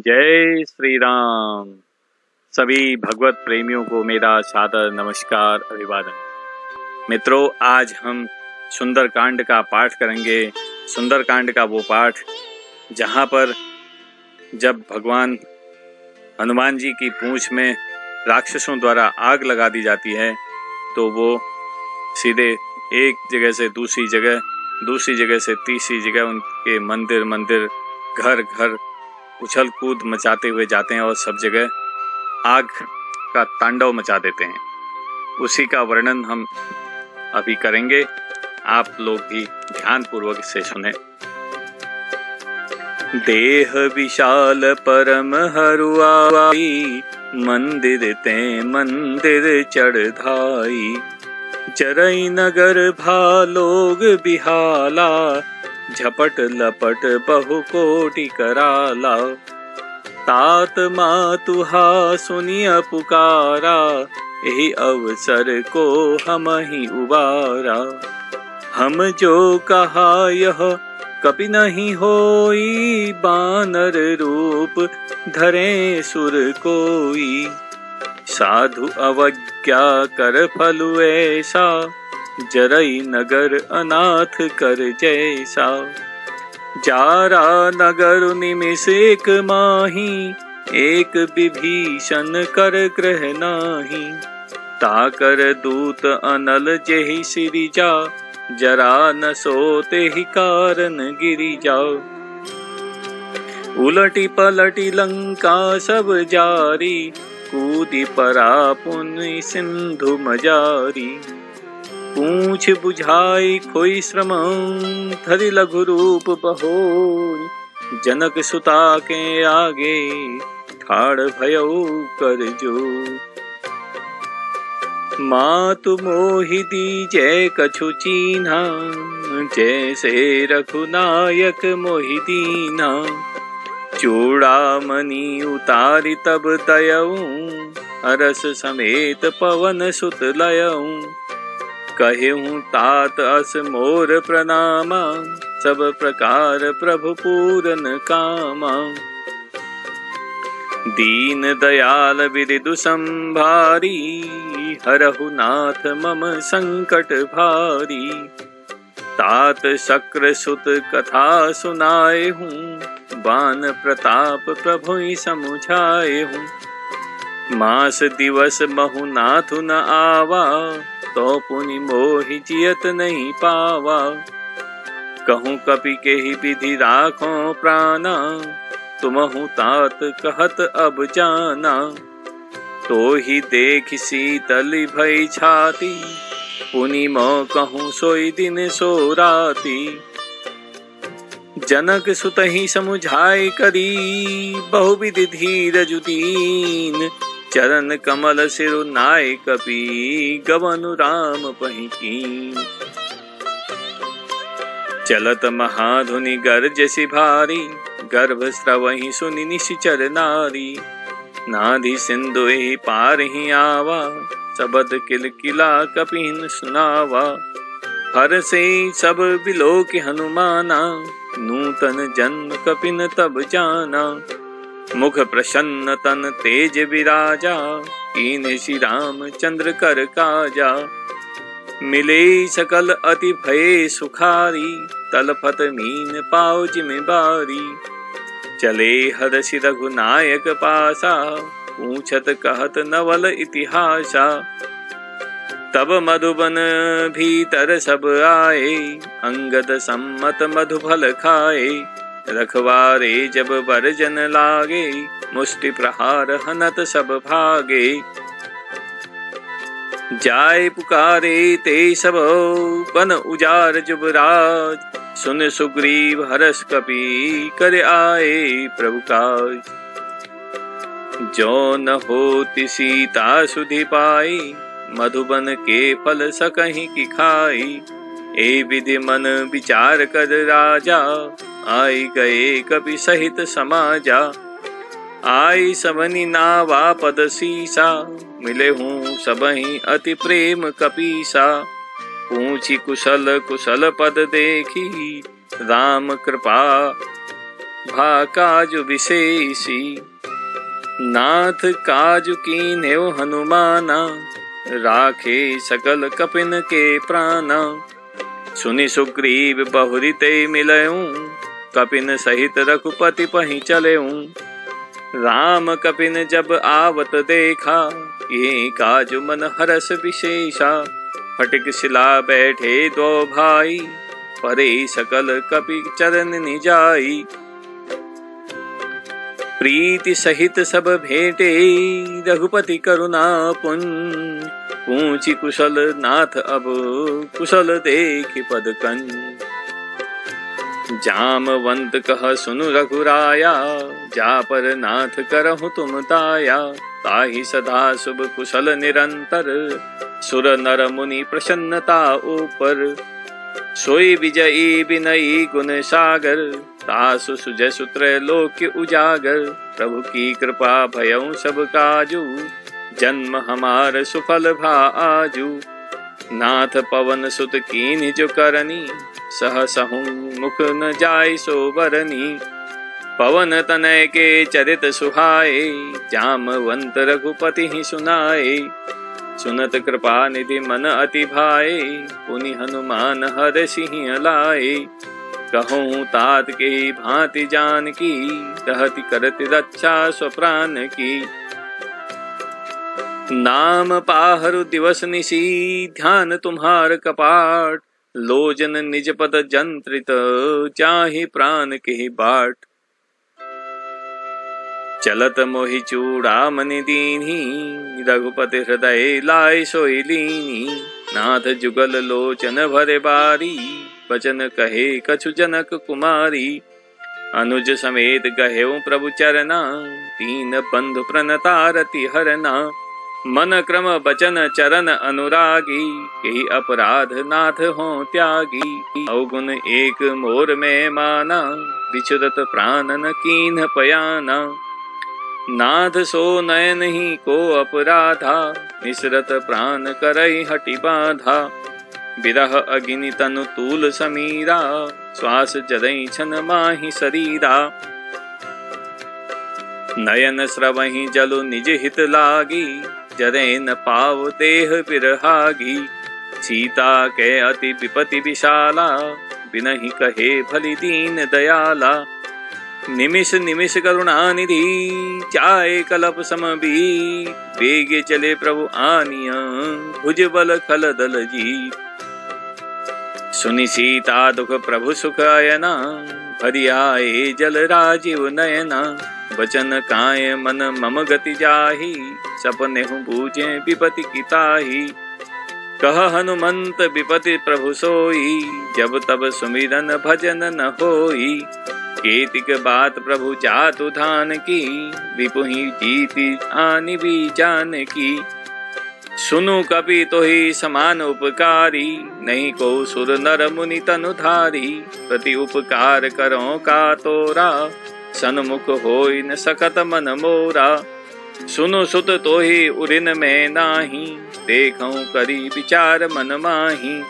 जय श्री राम। सभी भगवत प्रेमियों को मेरा सादर नमस्कार, अभिवादन। मित्रों, आज हम सुंदरकांड का पाठ करेंगे। सुंदरकांड का वो पाठ जहाँ पर जब भगवान हनुमान जी की पूंछ में राक्षसों द्वारा आग लगा दी जाती है तो वो सीधे एक जगह से दूसरी जगह से तीसरी जगह उनके मंदिर घर घर उछल कूद मचाते हुए जाते हैं और सब जगह आग का तांडव मचा देते हैं। उसी का वर्णन हम अभी करेंगे। आप लोग भी ध्यान पूर्वक इसे सुने। देह विशाल परम हरुआई, मंदिर ते मंदिर चढ़ाई। चरई नगर भालोग बिहाला, झपट लपट बहु कोटि कराला। तात मातुहा सुनिया पुकारा, यही अवसर को हम ही उबारा। हम जो कहा यह कपि नहीं होई, बानर रूप धरे सुर कोई। साधु अवज्ञा कर फलु ऐसा, जरई नगर अनाथ कर जैसा। जारा नगर निमिष एक माही, एक विभीषण कर ग्रह नाही। ताकर दूत अनल जेहि सिरिजा, जरा न सोते ही कारण गिरि जाओ। उलटी पलटी लंका सब जारी, कूदी परा पुनि सिंधु मजारी। पूछ बुझाई खोई श्रम, धरि लघु रूप बहोई। जनक सुता के आगे, ठाड़ भयो कर जो। मातु मोहि दीजे कछु चीन्हा, जैसे रघुनायक मोहि दीना। चूड़ामणि उतारी तब दयऊ, हरस समेत पवन सुत लयऊ। कहूँ तात अस मोर प्रणामा, सब प्रकार प्रभु पूरन कामा। दीन दयाल विदिदु संभारी, हरहु नाथ मम संकट भारी। तात शक्र सुत कथा सुनाए हूँ, बान प्रताप प्रभु समुझाए हूँ। मास दिवस महु नाथु न आवा, तो पुनि मोहि जियत नहीं पावा। कहूँ कपि के ही विधि राखो प्राणा, तुमहु तात कहत अब जाना। तो ही देख शीतल भई छाती, पुनि मों कहूँ सोई दिन सो राती। जनक सुत ही समुझाए करी, बहुविधि धीरजु दीन। चरण कमल सिरु नाय कपि, गवनु राम पहिकीन। चलत महाधुनि गर्जसि भारी, गर्भ स्रवहि सुनि निशिचर नारी। नाधि सिंधु एहि पार ही आवा, सबद किलकिला कपिन सुनावा। हर से सब बिलोक हनुमाना, नूतन जन्म कपिन तब जाना। मुख प्रसन्न तन तेज विराजा, कीन्ह श्री राम चंद्र कर काजा। मिले सकल अति भये सुखारी, तलफत मीन पाओ जिम्मेवारी। चले हरषि रघुनायक पासा, पूछत कहत नवल इतिहासा। तब मधुबन भीतर सब आए, अंगद सम्मत मधुफल खाए। रखवारे जब बरजन लागे, मुष्टि प्रहार हनत सब भागे। जाय पुकारे ते सब बन उजार जुबराज। सुन सुग्रीव हरष कपि, कर आए प्रभु काज। जो न होति सीता सुधि पाई, मधुबन के फल सकहि की खाई। ए विधि मन विचार कर राजा, आई गए कपि सहित समाजा। आई सबनि नावा पद सीसा, मिले हूँ सबहि अति प्रेम कपीसा। पूछी कुशल कुशल पद देखी, राम कृपा भाकाजु विशेषी। नाथ काजु कीन्ह्यो हनुमाना, राखे सकल कपिन के प्राणा। सुनि सुग्रीव बहुरी ते मिलऊं, कपिन सहित रघुपति पहि चलऊं। राम कपिन जब आवत देखा, ये काजु मन हरस विशेषा। फटिक शिला बैठे दो भाई, परे सकल कपि चरण निजाई। प्रीति सहित सब भेंटे, रघुपति करुणा पुंज। पूछी कुशल नाथ अब, कुशल देख पद कंज। जामवंत कह सुनु रघुराया, जा पर नाथ करहु तुम दाया। ताहि सदा शुभ कुशल निरंतर, सुर नर मुनि प्रसन्नता ऊपर। सोई विजयी विनयी गुण सागर, तासु सुजसु त्रैलोक उजागर। प्रभु की कृपा भयउ सब काजू, जन्म हमार सुफल भा आजू। नाथ पवन सुत कीन्हि जो करनी, सहसहु मुख न जाय सो बरनी। पवन तनय के चरित सुहाए, जामवंत रघुपति ही सुनाए। सुनत कृपा निधि मन अति भाए, पुनि हनुमान हर सिंह लाए। कहूँ तात के भांति जान की, रहति करति रक्षा स्वप्रान की। नाम पाहरु दिवस निशी, ध्यान तुम्हार कपाट। लोजन निज पद जंत्रित, चाहि प्राण के बाट। चलत मोहि चूड़ामणि दीन्ही, रघुपति हृदय लाय सोई लीनी। नाथ जुगल लोचन भरे बारी, बचन कहे कछु जनक कुमारी। अनुज समेत गहेउ प्रभु चरना, तीन बंधु प्रणतारति हरना। मन क्रम बचन चरण अनुरागी, केहि अपराध नाथ हो त्यागी। अवगुण एक मोर में माना, विचरत प्राण न कीन्ह पयाना। नाथ सो नयन ही को अपराधा, निसरत प्राण करई हटि बाधा। बिरह अग्नि तनु तूल समीरा, श्वास जरई छन माहि शरीरा। नयन स्रवहि जलु निज हित लागी, जरे न पाव देह बिरहागी। सीता के अति विपति विशाला, बिनहि कहे भली दीन दयाला। निमिष निमिष करुणा निधि, चाहे कलप सम बीत। वेगे चले प्रभु आनिया, भुज बल खल दल जीत। सुनि सीता दुख प्रभु सुख अयना, भरि आए जल राजीव नयना। वचन काय मन मम गति जाहि, सपनेहु बूझे विपति की ताहि। कह हनुमंत विपति प्रभु सोई, जब तब सुमिरन भजन न होई। केतिक बात प्रभु जातु धान की, विपुहि जीति आनि भी जान की। सुनु कपि तोहि समान उपकारी, नहीं को सुर नर मुनि तनुधारी। प्रति उपकार करो का तोरा, सन्मुख होई न सकत मन मोरा। सुनु सुत तोहि उरिन में नाही, देखऊं करी विचार मन माही।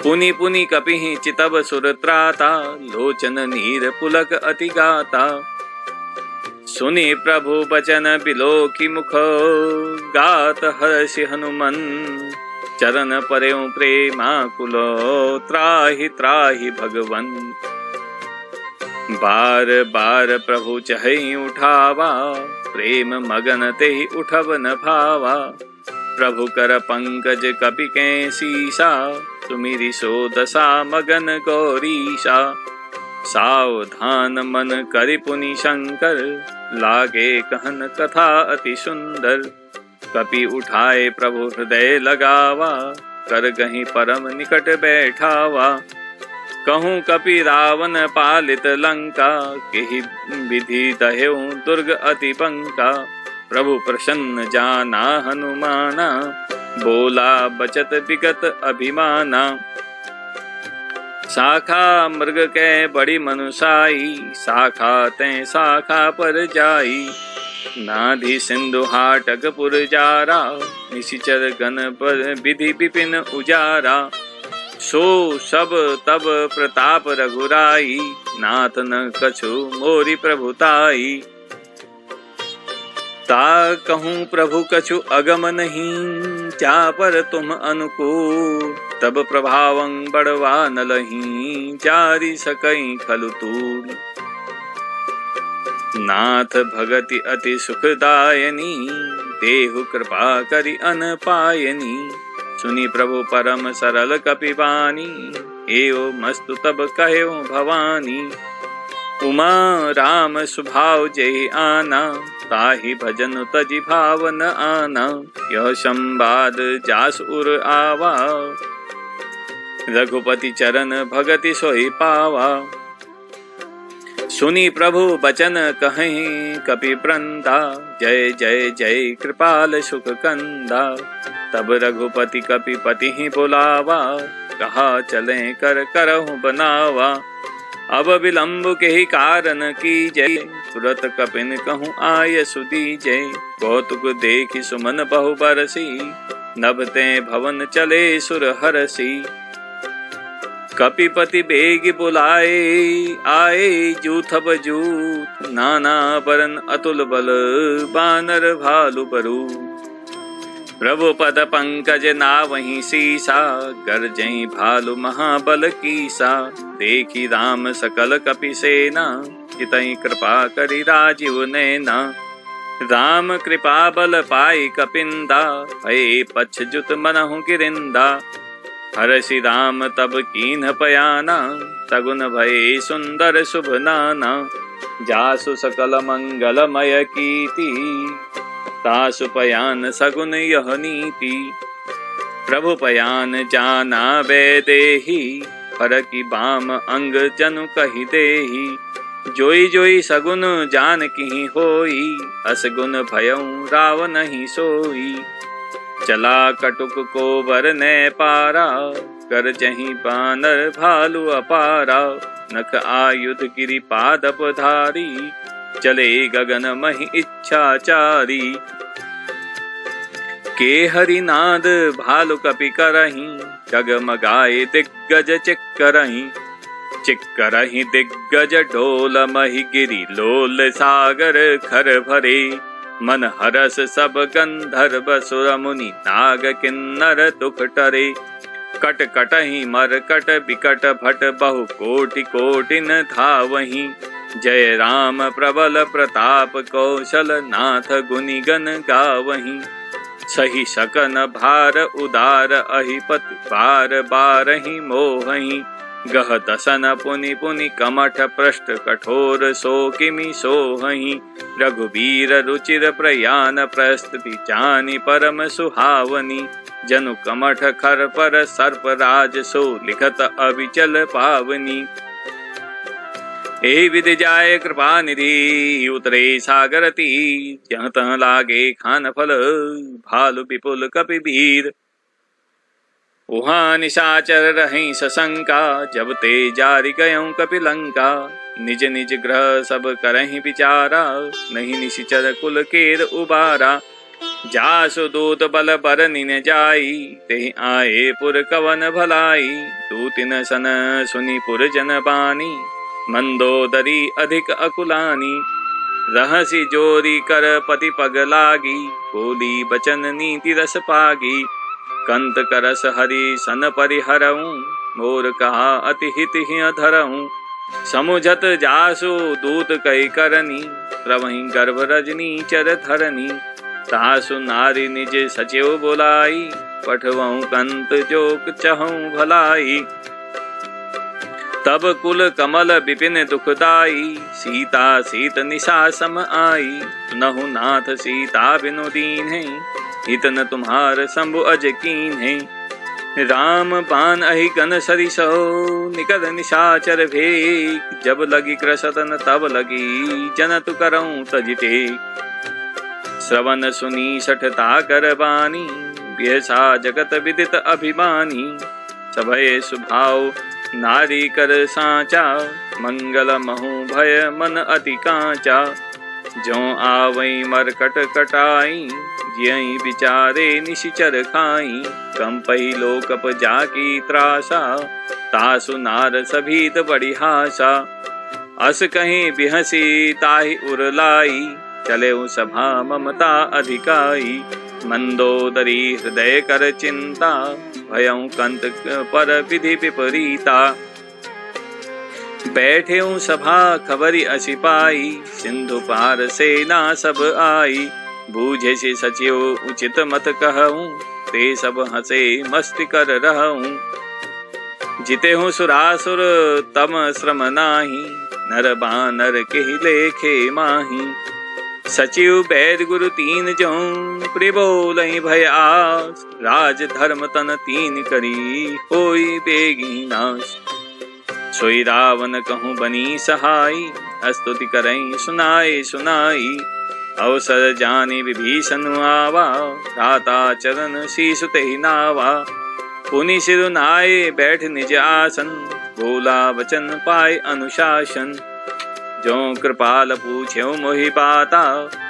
पुनि पुनि कपिहि चितव सुर त्राता, लोचन नीर पुलक अति गाता। सुनि प्रभु बचन बिलोकी मुख, गात हर्षि हनुमन। चरण पर्यो प्रेमाकुल, त्राहि त्राहि भगवन। बार बार प्रभु चहई उठावा, प्रेम मगन तेहि उठब न भावा। प्रभु कर पंकज कपि के सीसा, सुमिरि सो दशा मगन गौरीशा। सावधान मन करि पुनि शंकर, लागे कहन कथा अति सुंदर। कपि उठाए प्रभु हृदय लगावा, कर गहि परम निकट बैठावा। कहूँ कपि रावण पालित लंका, केहि विधि दहेउ दुर्ग अति बंका। प्रभु प्रसन्न जाना हनुमाना, बोला बचत विगत अभिमाना। शाखा मृग के बड़ी मनुषाई, शाखा तै शाखा पर जाई। नाधि सिंधु हाटक पुर जारा, निशिचर गण पर विधि विपिन उजारा। सो सब तब प्रताप रघुराई, नाथ न कछु मोरी प्रभुताई। ता कहूँ प्रभु कछु अगम नहीं, क्या पर तुम अनुकूल। तब प्रभावं बड़वा न लहीं, चारि सकई खलु तूल। नाथ भगति अति सुखदायनी, देहु कृपा करि अन पायनी। सुनी प्रभु परम सरल कपिबानी, एओ मस्तु तब कहो भवानी। उमा राम सुभाव जय आना, ताहि भजन तजि भाव न आना। यह संवाद जास उर आवा, रघुपति चरण भगति सोई पावा। सुनी प्रभु बचन कहीं कपि वृंदा, जय जय जय कृपाल सुख कंदा। तब रघुपति कपिपति ही बुलावा, कहा चले कर करहु बनावा। अब विलंब के ही कारण की जय, तुरत कपिन कहूँ आय सुदीजय। कौतुक देखि सुमन बहु बरसी, नभते भवन चले सुर हरसी। कपिपति बेग बुलाए, आए जूथब जूथ। नाना बरन अतुल बल, बानर भालु बरू। प्रभु पद पंकज नावहीं सीसा, गर्जई भालु महाबल कीसा। देखी राम सकल कपि सेना, हितई कृपा करि राजीव नैना। राम कृपा बल पाई कपिंदा, भये पक्ष जुत मनहु गिरिंदा। हरषि राम तब कीन्ह पयाना, सगुन भये सुंदर शुभ नाना। जासु सकल मंगलमय कीर्ति, तासु पयान सगुन यह नीति। प्रभु पयान जाना वैदेही, फरकी बाम अंग जनु कहि देही। जोई जोई सगुन जान की होई, असगुन भयउ राव नहीं सोई। चला कटुक को बर ने पारा, कर जहीं बानर भालु अपारा। नख आयुध गिरि पादप धारी, चले गगन महि इच्छाचारी। के हरिनाद भालु कपि करहीं, डगमगाए दिग्गज चिक्करहीं। चिक्करहीं दिग्गज डोल महि गिरि लोल सागर खर भरे। मन हरस सब गंधर्व सुर मुनि नाग किन्नर दुख टरे। कट कटहि मरकट बिकट भट बहु कोटि कोटिन धावहीं। जय राम प्रबल प्रताप कौशल नाथ गुनिगन गावहीं। सही सकन भार उदार अहिपति बार बारहि मोहहीं। गह दसन पुनि पुनि कमठ पृष्ठ कठोर सो किमि सोहहीं। रघुबीर रुचिर प्रयान प्रस्तुति जानि परम सुहावनी। जनु कमठ खर पर सर्प राज सो लिखत अविचल पावनी। एहि विधि जाय कृपा निधि उतरे सागर तीर। जहाँ तहाँ लागे खान फल भालु विपुल कपि वीर। उहाँ निशाचर रहीं सशंका जब ते जारि गयऊँ कपिलंका। निज निज ग्रह सब करहीं विचारा नहीं निशिचर कुल केर उबारा। जासु दूत बल बरनि न जाई तेहि आए पुर कवन भलाई। दूतिन सन सुनि पुर जन बानी मंदोदरी अधिक अकुलानी। रहसी जोरी कर पति पग लागी बोली बचन नीति रस पागी। कंत करस हरि सन परिहरऊँ मोर कहा अति हित हिय धरऊँ। समुझत जासु दूत कई करनी प्रवहीं गर्भ रजनी चर धरनी। तासु नारी निज सचिव बोलाई पठवऊँ कंत जोक चहऊँ भलाई। तब कुल कमल विपिन दुखदाई सीता सीत निशा सम आई। नहु नाथ सीता बिनु दीन्हे हितन तुम्हार शंभु अज कीन्हे। राम बाण अहि गन सरिसो निकट निशाचर भेक। जब लगी कृसतन तब लगी जनतु करऊँ तजिते। श्रवण सुनी सठता कर बानी बिहसा जगत विदित अभिमानी। सभय सुभाव नारी कर सांचा मंगल महु भय मन अति कांचा। जो आवई मरकट कटाई यही विचारे निशिचर खाई, कंपई लोकप जाकी त्रासा, तासु नार सभीत बड़ी हासा। अस कहीं बिहसी ताहि उरलाई, चले सभा ममता अधिकाई। मंदोदरी हृदय कर चिंता, भयं कंत पर विधि विपरीता। बैठे सभा खबरी असी पाई, सिंधु पार सेना सब आई। बूझे से सचिव उचित मत कहूँ, ते सब हंसे मस्ती कर रहूँ। जिते हूँ सुरासुर तम श्रम नाही, नर बानर के लेखे माही। सचिव वैद गुरु तीन जऊँ, प्रिबोलहि भय आस। राज धर्म तन तीन करी, होई बेगी नाश। सोई रावण कहूँ बनी सहाई, स्तुति करई सुनाई सुनाई। अवसर जानी विभीषण आवा, भ्राता चरण शीस तेहि नावा। पुनि सिर नाये बैठ निज आसन, बोला वचन पाए अनुशासन। जो कृपाल पूछ्यो मोहि बाता,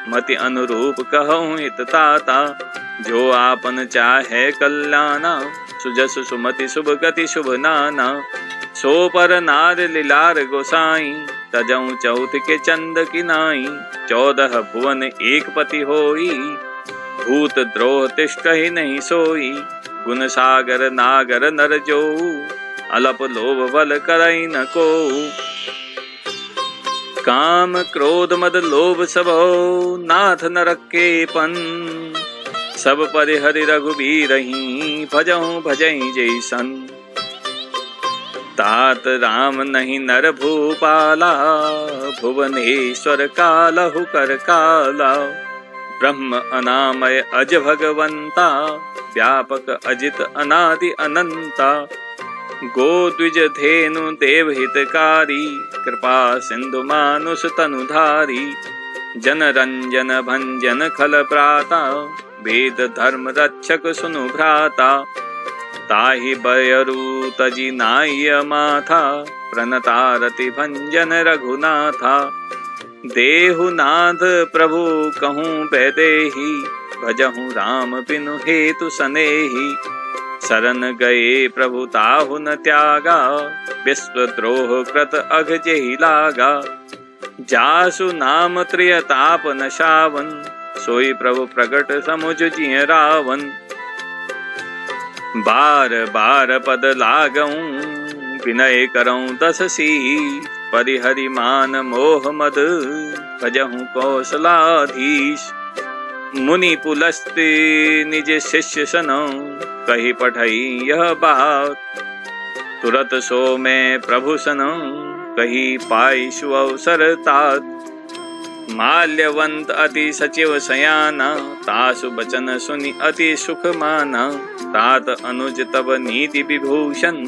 मति अनुरूप कहूँ हित ताता। जो आपन चाहे कल्याणा, सुजस सुमति शुभ गति शुभ नाना। सो पर नार लीलार गोसाई, तजऊ चौथ के चंद किनाई। 14 भुवन एक पति होई, भूत द्रोह तिष्ठहि नहीं सोई। गुण सागर नागर नर जो, अलप लोभ बल करई न को। काम क्रोध मद लोभ सबो, नाथ नरक के पन। सब परिहरि रघुबीरहि, भजहु भजई जैसन। तात राम नहीं नर भूपाला, भुवनेश्वर कालहु कर काला। ब्रह्म अनामय अज भगवंता, व्यापक अजित अनादि अनंता। गो द्विज धेनु देव हितकारी, कृपा सिंधु मानुष तनुधारी। जन रंजन भंजन खल प्राता, वेद धर्म रक्षक सुनु भ्राता। ताहि बयरु तजि नाय माथा, प्रणतारति भंजन रघुनाथा। देहु नाथ प्रभु कहूँ वैदेही, भजहु राम बिनु हेतु सनेही। शरण गए प्रभु ताहु न त्यागा, विश्व द्रोह कृत अघ जेहि लागा। जासु नाम त्रियताप न शावन, सोई प्रभु प्रगट समुझ जिय रावण। बार बार पद लागऊं, विनय करऊं 10 शीस। परिहरि मान मोह मद, भजहु कौशलाधीश। मुनि पुलस्त्य निज शिष्य सनौ, कही पठई यह बात। तुरत सो मैं प्रभु सनौ, कही पाई सु अवसर तात। माल्यवंत अति सचिव सयाना, तासु बचन सुनि अति सुख माना। तात अनुज तब नीति विभूषण,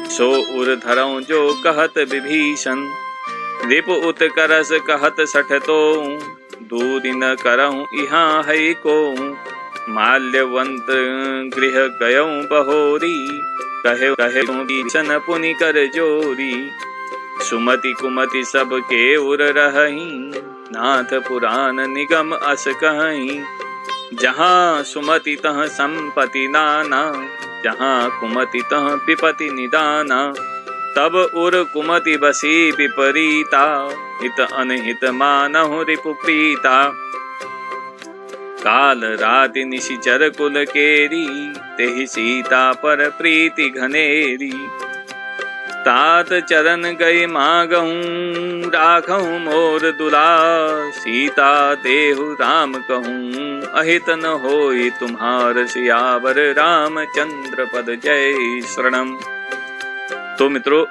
सो उर धरऊं जो कहत विभीषण। रिप उत्करस कहत सठ तो, दूरि न करऊं इहाँ है को। माल्यवंत गृह गयऊं बहोरी, कहे कहे भीषण पुनि कर जोरी। सुमति कुमति सब के उर रहहीं, नाथ पुराण निगम अस कहीं। जहाँ सुमति तह संपति नाना, जहाँ कुमति तह विपति निदाना। तब उर कुमति बसी विपरीता, हित अनहित मानहु रिपु प्रीता। काल राति निशिचर कुल केरी, तेहि सीता पर प्रीति घनेरी। तात चरण गई मागहूँ, राखहूँ मोर दुलार। सीता देहु राम कहूँ, अहित न होई तुम्हार। सियावर रामचंद्र पद जय शरणम। तो मित्रों,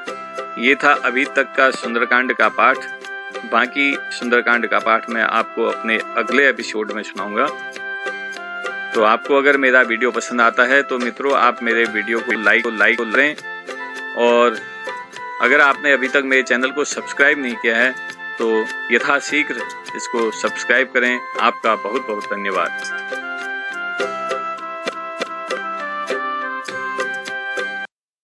ये था अभी तक का सुंदरकांड का पाठ। बाकी सुंदरकांड का पाठ मैं आपको अपने अगले एपिसोड में सुनाऊंगा। तो आपको अगर मेरा वीडियो पसंद आता है तो मित्रों, आप मेरे वीडियो को लाइक करें। और अगर आपने अभी तक मेरे चैनल को सब्सक्राइब नहीं किया है तो यथाशीघ्र इसको सब्सक्राइब करें। आपका बहुत बहुत धन्यवाद।